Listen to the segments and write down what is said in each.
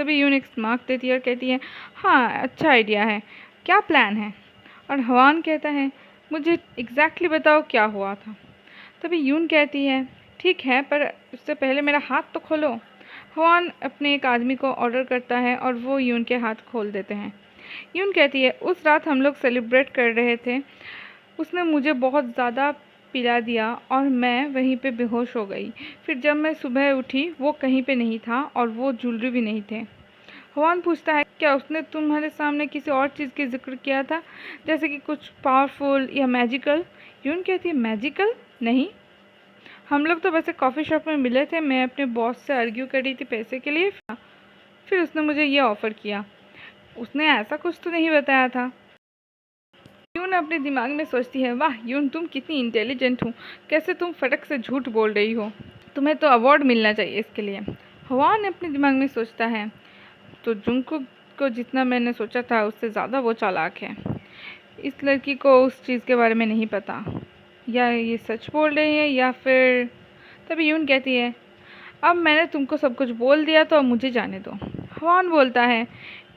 तभी यून एक स्मार्क देती है और कहती है, हाँ अच्छा आइडिया है, क्या प्लान है? और हवान कहता है, मुझे एग्जैक्टली बताओ क्या हुआ था। तभी यून कहती है, ठीक है पर उससे पहले मेरा हाथ तो खोलो। हवान अपने एक आदमी को ऑर्डर करता है और वो यून के हाथ खोल देते हैं। यून कहती है, उस रात हम लोग सेलिब्रेट कर रहे थे, उसने मुझे बहुत ज़्यादा पिला दिया और मैं वहीं पे बेहोश हो गई। फिर जब मैं सुबह उठी वो कहीं पे नहीं था और वो ज्वेलरी भी नहीं थे। हवान पूछता है, क्या उसने तुम्हारे सामने किसी और चीज़ की जिक्र किया था, जैसे कि कुछ पावरफुल या मैजिकल? यून कहती है, मैजिकल नहीं, हम लोग तो वैसे कॉफ़ी शॉप में मिले थे, मैं अपने बॉस से आर्ग्यू कर रही थी पैसे के लिए, फिर उसने मुझे ये ऑफ़र किया। उसने ऐसा कुछ तो नहीं बताया था। यून अपने दिमाग में सोचती है, वाह यून तुम कितनी इंटेलिजेंट हो, कैसे तुम फटक से झूठ बोल रही हो, तुम्हें तो अवार्ड मिलना चाहिए इसके लिए। हवान अपने दिमाग में सोचता है, तो जुंगकुक को जितना मैंने सोचा था उससे ज़्यादा वो चालाक है। इस लड़की को उस चीज़ के बारे में नहीं पता, या ये सच बोल रही है या फिर। तभी यून कहती है, अब मैंने तुमको सब कुछ बोल दिया तो अब मुझे जाने दो। हवान बोलता है,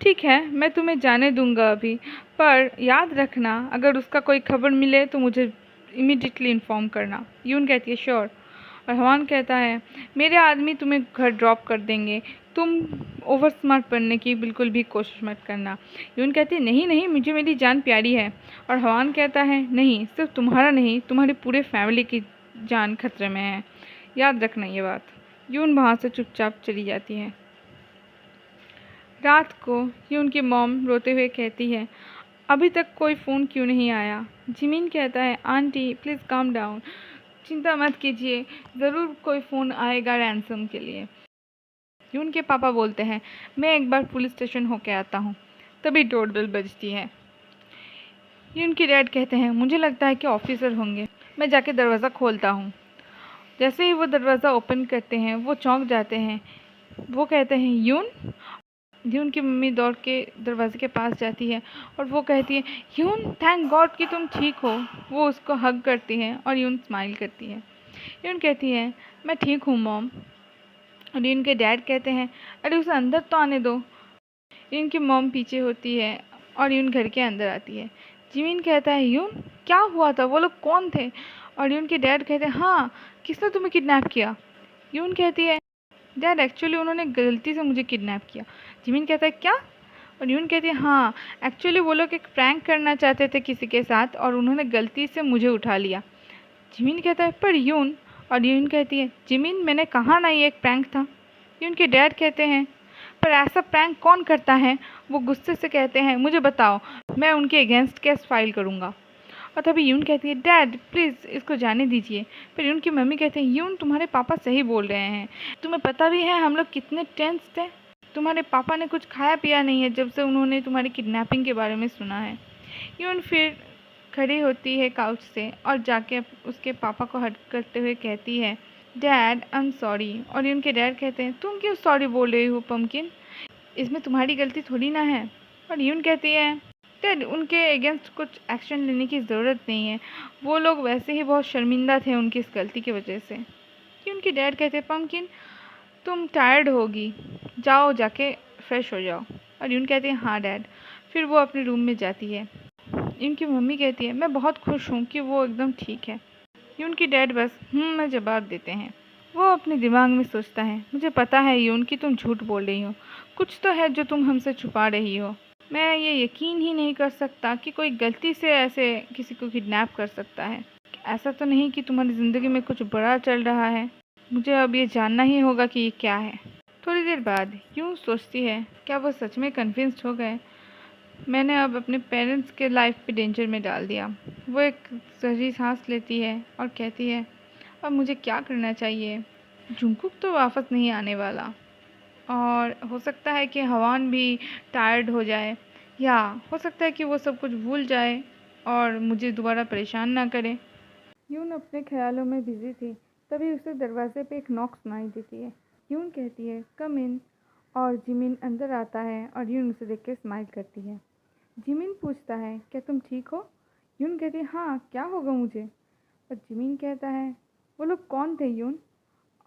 ठीक है मैं तुम्हें जाने दूंगा अभी, पर याद रखना अगर उसका कोई खबर मिले तो मुझे इमीडिएटली इन्फॉर्म करना। यून कहती है, श्योर। और हवान कहता है, मेरे आदमी तुम्हें घर ड्रॉप कर देंगे, तुम ओवर स्मार्ट बनने की बिल्कुल भी कोशिश मत करना। यून कहती है, नहीं नहीं मुझे मेरी जान प्यारी है। और हवान कहता है, नहीं सिर्फ तुम्हारा नहीं, तुम्हारी पूरे फैमिली की जान खतरे में है, याद रखना ये बात। यून वहाँ से चुपचाप चली जाती है। रात को यून की मॉम रोते हुए कहती है, अभी तक कोई फ़ोन क्यों नहीं आया? जिमिन कहता है, आंटी प्लीज़ काम डाउन, चिंता मत कीजिए, ज़रूर कोई फ़ोन आएगा रैंसम के लिए। यून के पापा बोलते हैं, मैं एक बार पुलिस स्टेशन होके आता हूँ। तभी डोरबेल बजती है। यून के डैड कहते हैं, मुझे लगता है कि ऑफिसर होंगे, मैं जाके दरवाज़ा खोलता हूँ। जैसे ही वो दरवाज़ा ओपन करते हैं वो चौंक जाते हैं। वो कहते हैं, यून? यून की मम्मी दौड़ के दरवाजे के पास जाती है और वो कहती है, यून थैंक गॉड कि तुम ठीक हो। वो उसको हग करती है और यून स्माइल करती है। यून कहती है, मैं ठीक हूँ मॉम। और यून के डैड कहते हैं, अरे उसे अंदर तो आने दो। यून की मॉम पीछे होती है और यून घर के अंदर आती है। जिमिन कहता है, यून क्या हुआ था, वो लोग कौन थे? और यून के डैड कहते हैं, हाँ किसने तुम्हें किडनैप किया? यून कहती है, डैड एक्चुअली उन्होंने गलती से मुझे किडनैप किया। जिमिन कहता है, क्या? और यून कहती है, हाँ एक्चुअली वो लोग एक प्रैंक करना चाहते थे किसी के साथ और उन्होंने गलती से मुझे उठा लिया। जिमिन कहता है, पर यून? और यून कहती है, जिमिन मैंने कहा ना ये एक प्रैंक था। यून के डैड कहते हैं, पर ऐसा प्रैंक कौन करता है? वो गुस्से से कहते हैं, मुझे बताओ, मैं उनके अगेंस्ट केस फाइल करूँगा। और तभी यून कहती है, डैड प्लीज़ इसको जाने दीजिए। फिर यून की मम्मी कहते हैं, यून तुम्हारे पापा सही बोल रहे हैं, तुम्हें पता भी है हम लोग कितने टेंस थे, तुम्हारे पापा ने कुछ खाया पिया नहीं है जब से उन्होंने तुम्हारी किडनैपिंग के बारे में सुना है। यून फिर खड़ी होती है काउच से और जाके उसके पापा को हट करते हुए कहती है, डैड आई एम सॉरी। और यून के डैड कहते हैं, तुम क्यों सॉरी बोल रही हो पम्पकिन, इसमें तुम्हारी गलती थोड़ी ना है। और यून कहती है, डैड उनके अगेंस्ट कुछ एक्शन लेने की ज़रूरत नहीं है, वो लोग वैसे ही बहुत शर्मिंदा थे उनकी इस गलती की वजह से। कि उनके डैड कहते हैं, पम्पकिन तुम टायर्ड होगी, जाओ जाके फ्रेश हो जाओ। और यून कहती है, हाँ डैड। फिर वो अपने रूम में जाती है। इनकी मम्मी कहती है, मैं बहुत खुश हूँ कि वो एकदम ठीक है। यून की डैड बस में जवाब देते हैं। वो अपने दिमाग में सोचता है, मुझे पता है यून कि तुम झूठ बोल रही हो, कुछ तो है जो तुम हमसे छुपा रही हो। मैं ये यकीन ही नहीं कर सकता कि कोई गलती से ऐसे किसी को किडनैप कर सकता है। ऐसा तो नहीं कि तुम्हारी ज़िंदगी में कुछ बड़ा चल रहा है? मुझे अब ये जानना ही होगा कि ये क्या है। थोड़ी देर बाद यूं सोचती है, क्या वो सच में कन्विंस्ड हो गए? मैंने अब अपने पेरेंट्स के लाइफ पे डेंजर में डाल दिया। वो एक गहरी सांस लेती है और कहती है, अब मुझे क्या करना चाहिए? जुंगकुक तो वापस नहीं आने वाला और हो सकता है कि हवान भी टायर्ड हो जाए, या हो सकता है कि वो सब कुछ भूल जाए और मुझे दोबारा परेशान ना करे। यून अपने ख्यालों में बिजी थी, तभी उसे दरवाजे पे एक नॉक सुनाई देती है। यून कहती है, कम इन। और जिमिन अंदर आता है और यून उसे देख के स्माइल करती है। जिमिन पूछता है, क्या तुम ठीक हो? यून कहती है, हाँ क्या होगा मुझे? और जिमिन कहता है, वो लोग कौन थे यून?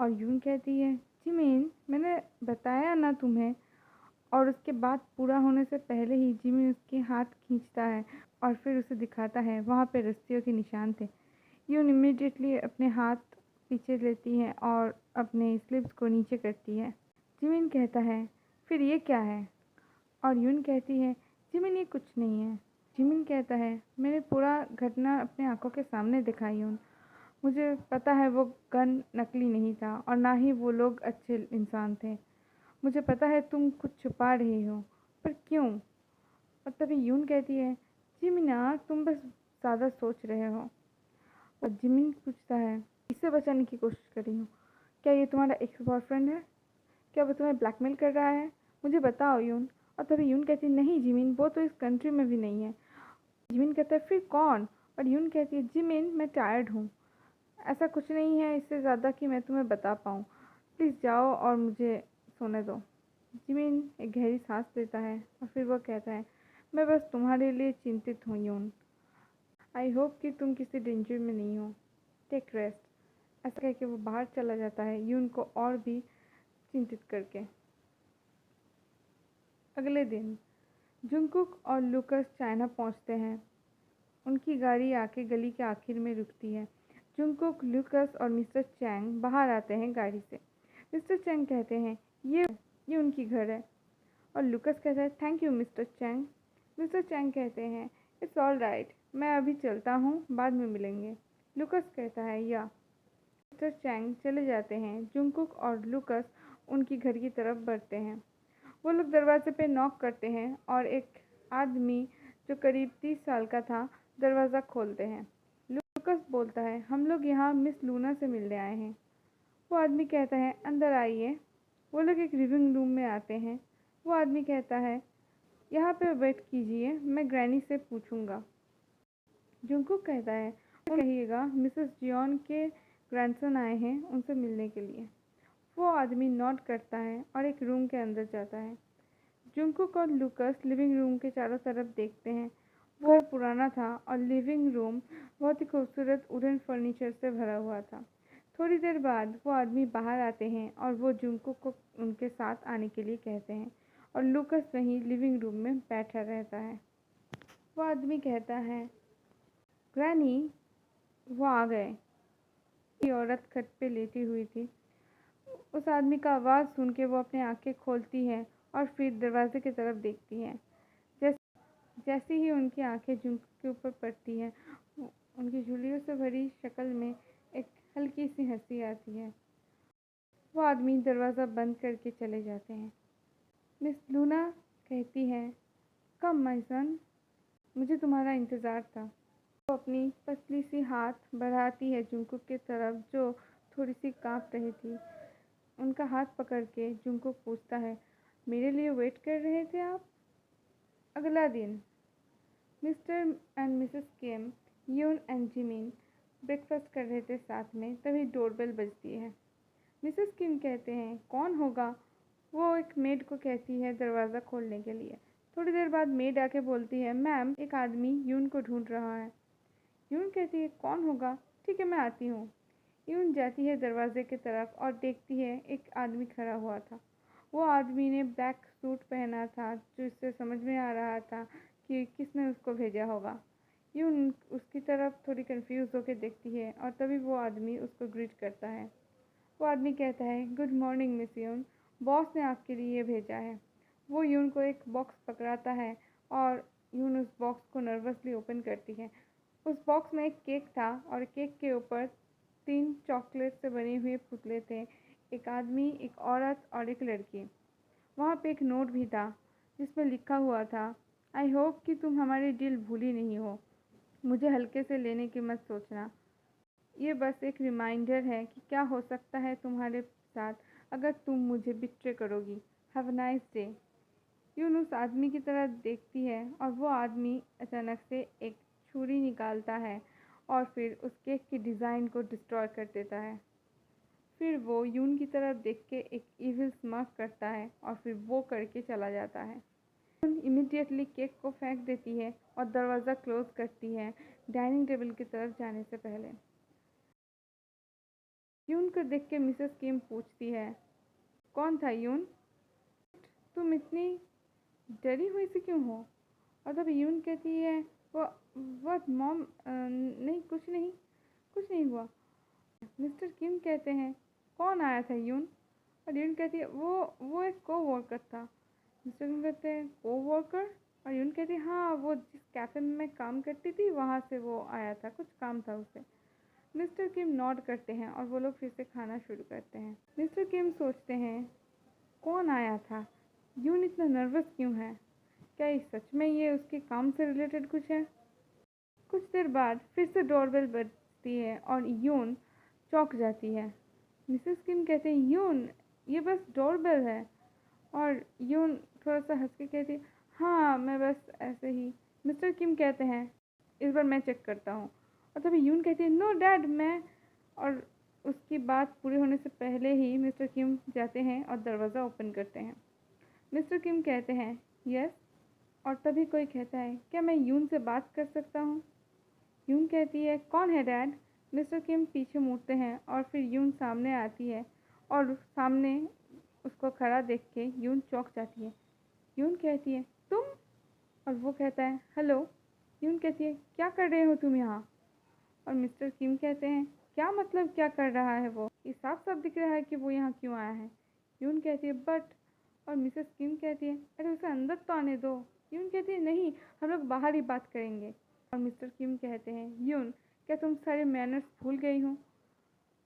और यून कहती है, जिमिन मैंने बताया ना तुम्हें, और उसके बाद पूरा होने से पहले ही जिमिन उसके हाथ खींचता है और फिर उसे दिखाता है वहाँ पे रस्सियों के निशान थे। यून इमीडिएटली अपने हाथ पीछे लेती है और अपने स्लीव्स को नीचे करती है। जिमिन कहता है, फिर ये क्या है? और यून कहती है, जिमिन ये कुछ नहीं है। जिमिन कहता है, मैंने पूरा घटना अपने आंखों के सामने देखा यून। मुझे पता है वो गन नकली नहीं था और ना ही वो लोग अच्छे इंसान थे। मुझे पता है तुम कुछ छुपा रही हो, पर क्यों? और तभी यून कहती है, जिमिना तुम बस ज़्यादा सोच रहे हो। और जिमिन पूछता है, इससे बचाने की कोशिश कर रही हूँ। क्या ये तुम्हारा एक्स बॉयफ्रेंड है? क्या वो तुम्हें ब्लैकमेल कर रहा है? मुझे बताओ यून। और तभी यून कहती है, नहीं जिमिन, वो तो इस कंट्री में भी नहीं है। जिमिन कहता है, फिर कौन? और यून कहती है, जिमिन मैं टायर्ड हूँ। ऐसा कुछ नहीं है इससे ज़्यादा कि मैं तुम्हें बता पाऊँ। प्लीज़ जाओ और मुझे सोने दो। जिमिन एक गहरी सांस लेता है और फिर वो कहता है, मैं बस तुम्हारे लिए चिंतित हूँ यून। आई होप कि तुम किसी डेंजर में नहीं हो। Take rest. ऐसा कह के वो बाहर चला जाता है यून को और भी चिंतित करके। अगले दिन जुंगकुक और लूकस चाइना पहुंचते हैं। उनकी गाड़ी आके गली के आखिर में रुकती है। जुंगकुक, लूकस और मिस्टर चैंग बाहर आते हैं गाड़ी से। मिस्टर चैंग कहते हैं, ये उनकी घर है। और लूकस कहता है, thank you mister Chang. Mister Chang कहते हैं, इट्स ऑल राइट, मैं अभी चलता हूँ, बाद में मिलेंगे। लूकस कहता है, या। मिस्टर चैंग चले जाते हैं। जुंगकुक और लूकस उनकी घर की तरफ बढ़ते हैं। वो लोग दरवाजे पे नॉक करते हैं और एक आदमी जो करीब 30 साल का था दरवाज़ा खोलते हैं। लूकस बोलता है, हम लोग यहाँ मिस लूना से मिलने आए हैं। वो आदमी कहता है, अंदर आइए। वो लोग एक लिविंग रूम में आते हैं। वो आदमी कहता है, यहाँ पे वेट कीजिए, मैं ग्रैनी से पूछूंगा। जुंगकुक कहता है, कहिएगा मिसेस जियोन के ग्रैंडसन आए हैं उनसे मिलने के लिए। वो आदमी नॉट करता है और एक रूम के अंदर जाता है। जुंगकुक और लूकस लिविंग रूम के चारों तरफ देखते हैं। वो पुराना था और लिविंग रूम बहुत ही खूबसूरत वुडन फर्नीचर से भरा हुआ था। थोड़ी देर बाद वो आदमी बाहर आते हैं और वो जुंगकुक को उनके साथ आने के लिए कहते हैं और लूकस वहीं लिविंग रूम में बैठा रहता है। वो आदमी कहता है, ग्रैनी, वो आ गए। ये औरत खट पे लेटी हुई थी। उस आदमी का आवाज़ सुन के वो अपनी आंखें खोलती है और फिर दरवाजे की तरफ देखती है। जैसे ही उनकी आंखें जुंगकुक के ऊपर पड़ती हैं, उनकी झुर्रियों से भरी शक्ल में एक हल्की सी हंसी आती है। वो आदमी दरवाज़ा बंद करके चले जाते हैं। मिस लूना कहती है, कम माय सन, मुझे तुम्हारा इंतज़ार था। वो अपनी पतली सी हाथ बढ़ाती है जुंगकुक की तरफ जो थोड़ी सी कांप रही थी। उनका हाथ पकड़ के जुंगकुक पूछता है, मेरे लिए वेट कर रहे थे आप? अगला दिन मिस्टर एंड मिसेस किम, यून एंड जिमिन ब्रेकफास्ट कर रहे थे साथ में, तभी डोरबेल बजती है। मिसेस किम कहते हैं, कौन होगा? वो एक मेड को कहती है दरवाज़ा खोलने के लिए। थोड़ी देर बाद मेड आके बोलती है, मैम एक आदमी यून को ढूंढ रहा है। यून कहती है, कौन होगा? ठीक है, मैं आती हूँ। यून जाती है दरवाजे की तरफ और देखती है एक आदमी खड़ा हुआ था। वो आदमी ने ब्लैक सूट पहना था जो इससे समझ में आ रहा था कि किसने उसको भेजा होगा। यून उसकी तरफ थोड़ी कंफ्यूज होकर देखती है और तभी वो आदमी उसको ग्रीट करता है। वो आदमी कहता है, गुड मॉर्निंग मिस यून, बॉस ने आपके लिए भेजा है। वो यून को एक बॉक्स पकड़ाता है और यून उस बॉक्स को नर्वसली ओपन करती है। उस बॉक्स में एक केक था और केक के ऊपर 3 चॉकलेट से बने हुए पुतले थे, एक आदमी, एक औरत और एक लड़की। वहाँ पे एक नोट भी था जिसमें लिखा हुआ था, आई होप कि तुम हमारी डील भूली नहीं हो, मुझे हल्के से लेने की मत सोचना। ये बस एक रिमाइंडर है कि क्या हो सकता है तुम्हारे साथ अगर तुम मुझे बिट्रे करोगी। Have a nice day. यून उस आदमी की तरफ देखती है और वो आदमी अचानक से एक छुरी निकालता है और फिर उस केक की डिज़ाइन को डिस्ट्रॉय कर देता है। फिर वो यून की तरफ देख के एक इविल स्मार्क करता है और फिर वो करके चला जाता है। यून इमीडिएटली केक को फेंक देती है और दरवाज़ा क्लोज करती है डाइनिंग टेबल की तरफ जाने से पहले। यून को देख के मिसेस किम पूछती है, कौन था यून? तुम इतनी डरी हुई सी क्यों हो? और तब यून कहती है वो व्हाट मॉम, नहीं कुछ नहीं हुआ। मिस्टर किम कहते हैं कौन आया था यून? और यून कहती है वो एक कोवर्कर था। मिस्टर किम कहते हैं कोवर्कर? और यून कहती है हाँ, वो जिस कैफ़े में मैं काम करती थी वहाँ से वो आया था, कुछ काम था उसे। मिस्टर किम नॉड करते हैं और वो लोग फिर से खाना शुरू करते हैं। मिस्टर किम सोचते हैं कौन आया था? यून इतना नर्वस क्यों है? क्या ये सच में ये उसके काम से रिलेटेड कुछ है? कुछ देर बाद फिर से डोरबेल बजती है और यून चौंक जाती है। मिसेस किम कहते हैं यून, ये बस डोरबेल है। और यून थोड़ा सा हंस के कहती है हाँ, मैं बस ऐसे ही। मिस्टर किम कहते हैं इस बार मैं चेक करता हूँ। और तभी यून कहती है नो डैड, मैं। और उसकी बात पूरी होने से पहले ही मिस्टर किम जाते हैं और दरवाज़ा ओपन करते हैं। मिस्टर किम कहते हैं यस। और तभी कोई कहता है क्या मैं यून से बात कर सकता हूँ? यून कहती है कौन है डैड? मिस्टर किम पीछे मुड़ते हैं और फिर यून सामने आती है और सामने उसको खड़ा देख के यून चौंक जाती है। यून कहती है तुम? और वो कहता है हेलो। यून कहती है क्या कर रहे हो तुम यहाँ? और मिस्टर किम कहते हैं क्या मतलब क्या कर रहा है वो? ये साफ साफ दिख रहा है कि वो यहाँ क्यों आया है। यून कहती है बट। और मिसेस किम कहती है अरे उसे अंदर तो आने दो। यून कहती है नहीं, हम लोग बाहर ही बात करेंगे। और मिस्टर किम कहते हैं यून, क्या तुम सारे मैनर्स भूल गई हो?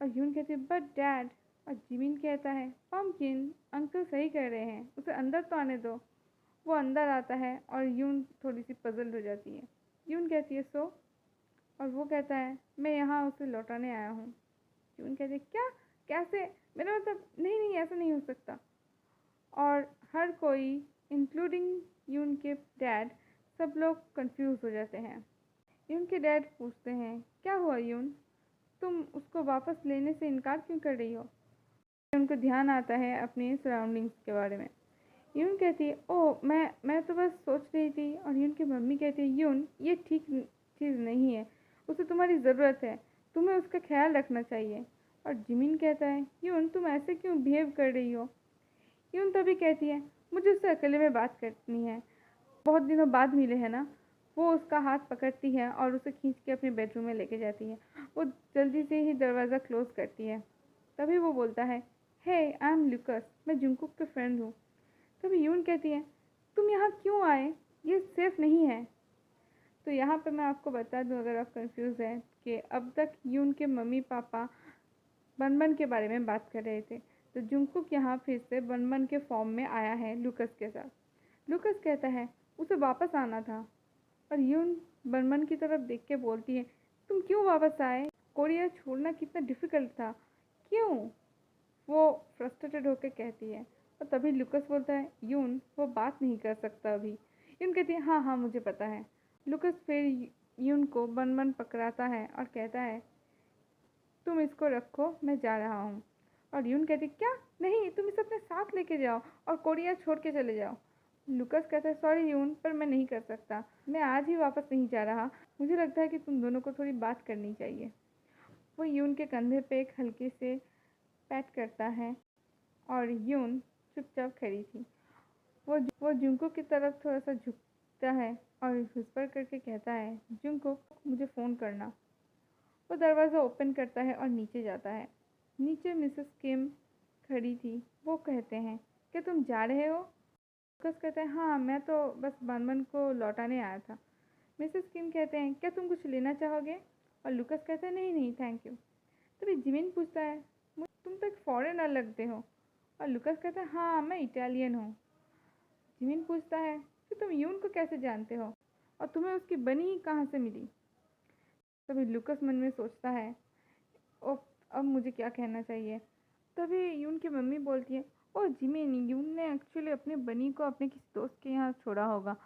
और यून कहती है बट डैड। और जिमिन कहता है पम्पकिन, अंकल सही कह रहे हैं, उसे अंदर तो आने दो। वो अंदर आता है और यून थोड़ी सी पजल हो जाती है। यून कहती है सो? और वो कहता है मैं यहाँ उसे लौटाने आया हूँ। यून कहती है क्या, कैसे? मेरा मतलब नहीं ऐसा नहीं हो सकता। और हर कोई इंक्लूडिंग यून के डैड, सब लोग कंफ्यूज हो जाते हैं। यून के डैड पूछते हैं क्या हुआ यून, तुम उसको वापस लेने से इनकार क्यों कर रही हो? उनको ध्यान आता है अपने सराउंडिंग्स के बारे में। यून कहती है ओह मैं तो बस सोच रही थी। और यून की मम्मी कहती है यून, ये ठीक चीज़ नहीं है, उसे तुम्हारी ज़रूरत है, तुम्हें उसका ख्याल रखना चाहिए। और जिमिन कहता है यून तुम ऐसे क्यों बिहेव कर रही हो? यून तभी कहती है मुझे उससे अकेले में बात करनी है, बहुत दिनों बाद मिले हैं ना। वो उसका हाथ पकड़ती है और उसे खींच के अपने बेडरूम में लेके जाती है। वो जल्दी से ही दरवाज़ा क्लोज करती है। तभी वो बोलता है हे आई एम लुकस, मैं जुंगकुक के फ्रेंड हूँ। तभी यून कहती है तुम यहाँ क्यों आए, ये सेफ नहीं है। तो यहाँ पे मैं आपको बता दूँ अगर आप कंफ्यूज हैं कि अब तक यून के मम्मी पापा बनबन के बारे में बात कर रहे थे, तो जुंगकुक यहाँ फिर से बनबन के फॉर्म में आया है लुकस के साथ। लुकस कहता है उसे वापस आना था। और यून बनबन की तरफ देख के बोलती है तुम क्यों वापस आए, कोरिया छोड़ना कितना डिफ़िकल्ट था, क्यों? वो फ्रस्ट्रेटेड होकर कहती है। और तभी लुकस बोलता है यून वो बात नहीं कर सकता अभी। यून कहती है हाँ मुझे पता है। लुकस फिर यून को बनबन पकड़ाता है और कहता है तुम इसको रखो, मैं जा रहा हूँ। और यून कहती क्या, नहीं तुम इसे अपने साथ लेके जाओ और कोरिया छोड़ के चले जाओ। लुकस कहता है सॉरी यून, पर मैं नहीं कर सकता, मैं आज ही वापस नहीं जा रहा, मुझे लगता है कि तुम दोनों को थोड़ी बात करनी चाहिए। वो यून के कंधे पे एक हल्के से पैट करता है और यून चुपचाप खड़ी थी। वो जुंको की तरफ थोड़ा सा झुकता है और विस्पर करके कहता है जुंको मुझे फ़ोन करना। वो दरवाज़ा ओपन करता है और नीचे जाता है। नीचे मिसेस किम खड़ी थी। वो कहते हैं क्या तुम जा रहे हो? लुकस कहता है हाँ, मैं तो बस बनबन को लौटाने आया था। मिसेस किम कहते हैं क्या तुम कुछ लेना चाहोगे? और लुकस कहता है नहीं थैंक यू। तभी जिमिन पूछता है तुम तो एक फॉरेनर लगते हो। और लुकस कहता है हाँ, मैं इटालियन हूँ। जिमिन पूछता है कि तुम यून को कैसे जानते हो और तुम्हें उसकी बनी कहाँ से मिली? तभी लुकस मन में सोचता है ओ अब मुझे क्या कहना चाहिए। तभी यून की मम्मी बोलती है ओ जिमिन, यून ने एक्चुअली अपने बनी को अपने किसी दोस्त के यहाँ छोड़ा होगा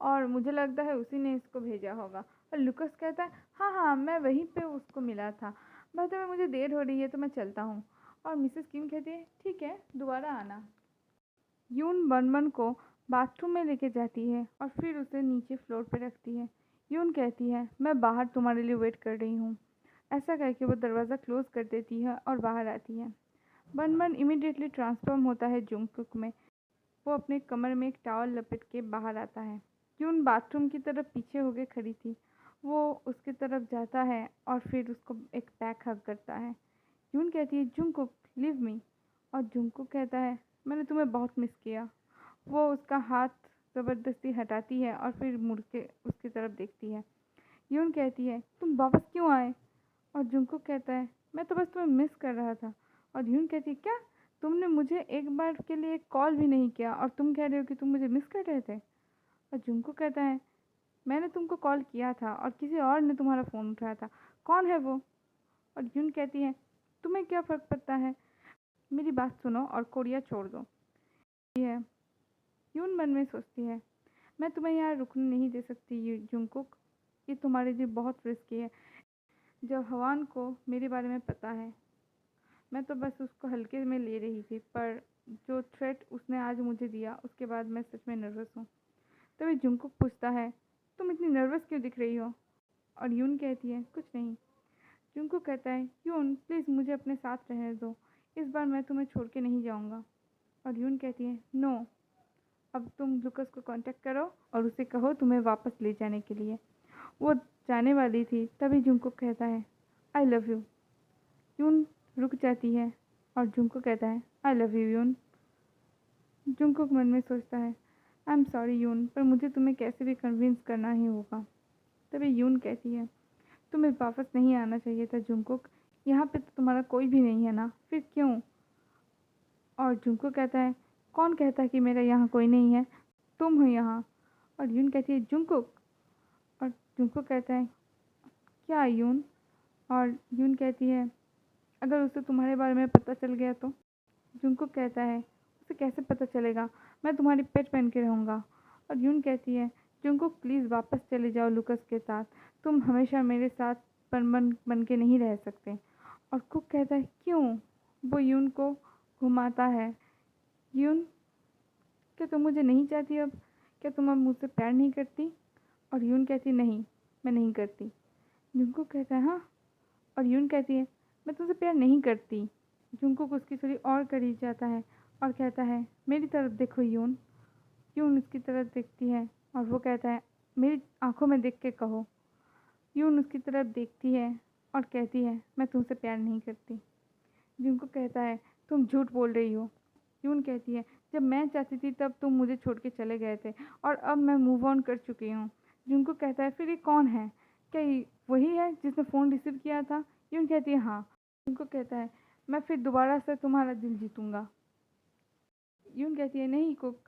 और मुझे लगता है उसी ने इसको भेजा होगा। और लुकस कहता है हाँ मैं वहीं पे उसको मिला था, बट में मुझे देर हो रही है तो मैं चलता हूँ। और मिसेस किम कहती है ठीक है, दोबारा आना। यून बनबन को बाथरूम में लेके जाती है और फिर उसे नीचे फ्लोर पे रखती है। यून कहती है मैं बाहर तुम्हारे लिए वेट कर रही हूँ। ऐसा करके वो दरवाज़ा क्लोज कर देती है और बाहर आती है। बनबन इमीडिएटली ट्रांसफॉर्म होता है जुंगकुक में। वो अपने कमर में एक टॉवल लपेट के बाहर आता है। यून बाथरूम की तरफ पीछे होके खड़ी थी। वो उसकी तरफ जाता है और फिर उसको एक बैक हग करता है। यून कहती है, जुंगकुक लीव मी। और जुंगकुक कहता है, मैंने तुम्हें बहुत मिस किया। वो उसका हाथ ज़बरदस्ती हटाती है और फिर मुड़ के उसकी तरफ देखती है। यून कहती है, तुम वापस क्यों आए? और जुंगकुक कहता है, मैं तो बस तुम्हें मिस कर रहा था। और यून कहती है, क्या तुमने मुझे एक बार के लिए कॉल भी नहीं किया और तुम कह रहे हो कि तुम मुझे मिस कर रहे थे? और जुंगकुक कहता है, मैंने तुमको कॉल किया था और किसी और ने तुम्हारा फ़ोन उठाया था। कौन है वो? और यून कहती है, तुम्हें क्या फ़र्क पड़ता है? मेरी बात सुनो और कोरिया छोड़ दो। ये यून मन में सोचती है, मैं तुम्हें यहाँ रुकने नहीं दे सकती जुंगकुक। ये तुम्हारे लिए बहुत रिस्की है। जब हवान को मेरे बारे में पता है, मैं तो बस उसको हल्के में ले रही थी, पर जो थ्रेट उसने आज मुझे दिया उसके बाद मैं सच में नर्वस हूँ। तभी जुंगकुक पूछता है, तुम इतनी नर्वस क्यों दिख रही हो? और यून कहती है, कुछ नहीं। जुंगकुक कहता है, यून प्लीज़ मुझे अपने साथ रहने दो, इस बार मैं तुम्हें छोड़ के नहीं जाऊँगा। और यून कहती है, नो, अब तुम लुकस को कांटेक्ट करो और उसे कहो तुम्हें वापस ले जाने के लिए। वो जाने वाली थी, तभी जुंगकुक कहता है, आई लव यू। यून रुक जाती है और जुंगकुक कहता है, आई लव यू यून। जुंगकुक मन में सोचता है, आई एम सॉरी यून, पर मुझे तुम्हें कैसे भी कन्विंस करना ही होगा। तभी यून कहती है, तुम्हें वापस नहीं आना चाहिए था जुंगकुक, यहाँ पे तो तुम्हारा कोई भी नहीं है ना, फिर क्यों? और जुंगकुक कहता है, कौन कहता है कि मेरा यहाँ कोई नहीं है? तुम हो यहाँ। और यून कहती है, जुंगकुक। और जुंगकुक कहता है, क्या यून? और यून कहती है, अगर उसे तुम्हारे बारे में पता चल गया तो? जुंगकुक कहता है, उसे कैसे पता चलेगा? मैं तुम्हारी पेट बन के रहूँगा। और यून कहती है, जुंगकुक प्लीज़ वापस चले जाओ लुकस के साथ, तुम हमेशा मेरे साथ परमानेंट बन के नहीं रह सकते। और कुक कहता है, क्यों? वो यून को घुमाता है। यून, क्या तुम मुझे नहीं चाहती अब? क्या तुम अब मुझसे प्यार नहीं करती? और यून कहती, नहीं, मैं नहीं करती। जुंगकुक कहता है, हाँ? और यून कहती है, मैं तुमसे प्यार नहीं करती। जुंगकुक उसकी थोड़ी और करीब जाता है और कहता है, मेरी तरफ देखो यून। यून उसकी तरफ देखती है और वो कहता है, मेरी आंखों में देख के कहो। यून उसकी तरफ देखती है और कहती है, मैं तुमसे प्यार नहीं करती। जुंगकुक कहता है, तुम झूठ बोल रही हो। यून कहती है, जब मैं चाहती थी तब तुम मुझे छोड़ के चले गए थे और अब मैं मूव ऑन कर चुकी हूँ। जुंगकुक कहता है, फिर ये कौन है? क्या ये वही है जिसने फ़ोन रिसीव किया था? यून कहती है, हाँ। जुंगकुक कहता है, मैं फिर दोबारा से तुम्हारा दिल जीतूंगा। यून कहती है, नहीं कुक,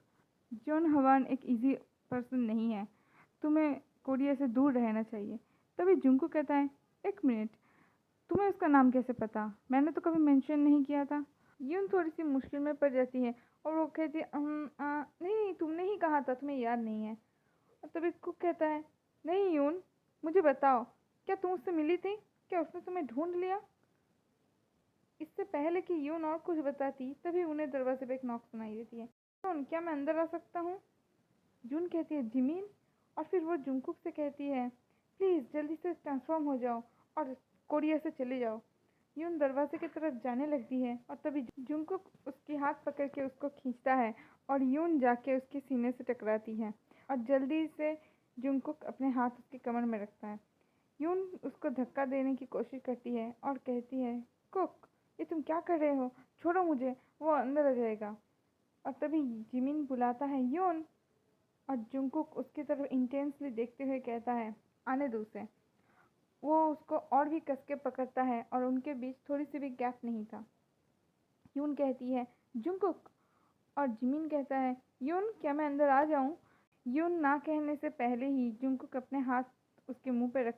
जॉन हवान एक इजी पर्सन नहीं है, तुम्हें कोरिया से दूर रहना चाहिए। तभी जुंगकुक कहता है, एक मिनट, तुम्हें उसका नाम कैसे पता? मैंने तो कभी मेंशन नहीं किया था। यून थोड़ी सी मुश्किल में पड़ जाती है और वो कहती है, नहीं तुमने ही कहा था, तुम्हें याद नहीं है। और तभी कुक कहता है, नहीं यून, मुझे बताओ, क्या तुम उससे मिली थी? क्या उसने तुम्हें ढूंढ लिया? इससे पहले कि यून और कुछ बताती, तभी उन्हें दरवाजे पे एक नॉक सुनाई देती है। यून, क्या मैं अंदर आ सकता हूँ? यून कहती है, जिमिन। और फिर वो जुंगकुक से कहती है, प्लीज़ जल्दी से ट्रांसफॉर्म हो जाओ और कोरिया से चले जाओ। यून दरवाजे की तरफ जाने लगती है और तभी जुंगकुक उसकी हाथ पकड़ के उसको खींचता है और यून जाके उसके सीने से टकराती है और जल्दी से जुंगकुक अपने हाथ उसकी कमर में रखता है। यून उसको धक्का देने की कोशिश करती है और कहती है, कुक, ये तुम क्या कर रहे हो? छोड़ो मुझे, वो अंदर आ जाएगा। और तभी जिमिन बुलाता है, यून। और जुंगकुक उसकी तरफ इंटेंसली देखते हुए कहता है, आने दो उसे। वो उसको और भी कस के पकड़ता है और उनके बीच थोड़ी सी भी गैप नहीं था। यून कहती है, जुंगकुक। और जिमिन कहता है, यून, क्या मैं अंदर आ जाऊं? यून ना कहने से पहले ही जुंगकुक अपने हाथ उसके मुंह पे रख,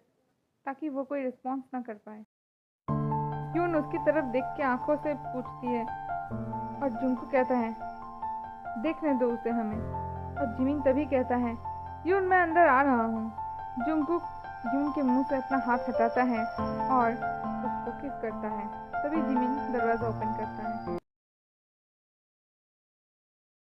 ताकि वो कोई रिस्पॉन्स ना कर पाए। यून उसकी तरफ देख के आंखों से पूछती है और जुंगकुक कहता है, देखने दो उसे हमें। और जिमिन तभी कहता है, यून, मैं अंदर आ रहा हूँ। जुंगकुक यून के मुंह से अपना हाथ हटाता है और उसको किस करता है। तभी जिमिन दरवाज़ा ओपन करता है।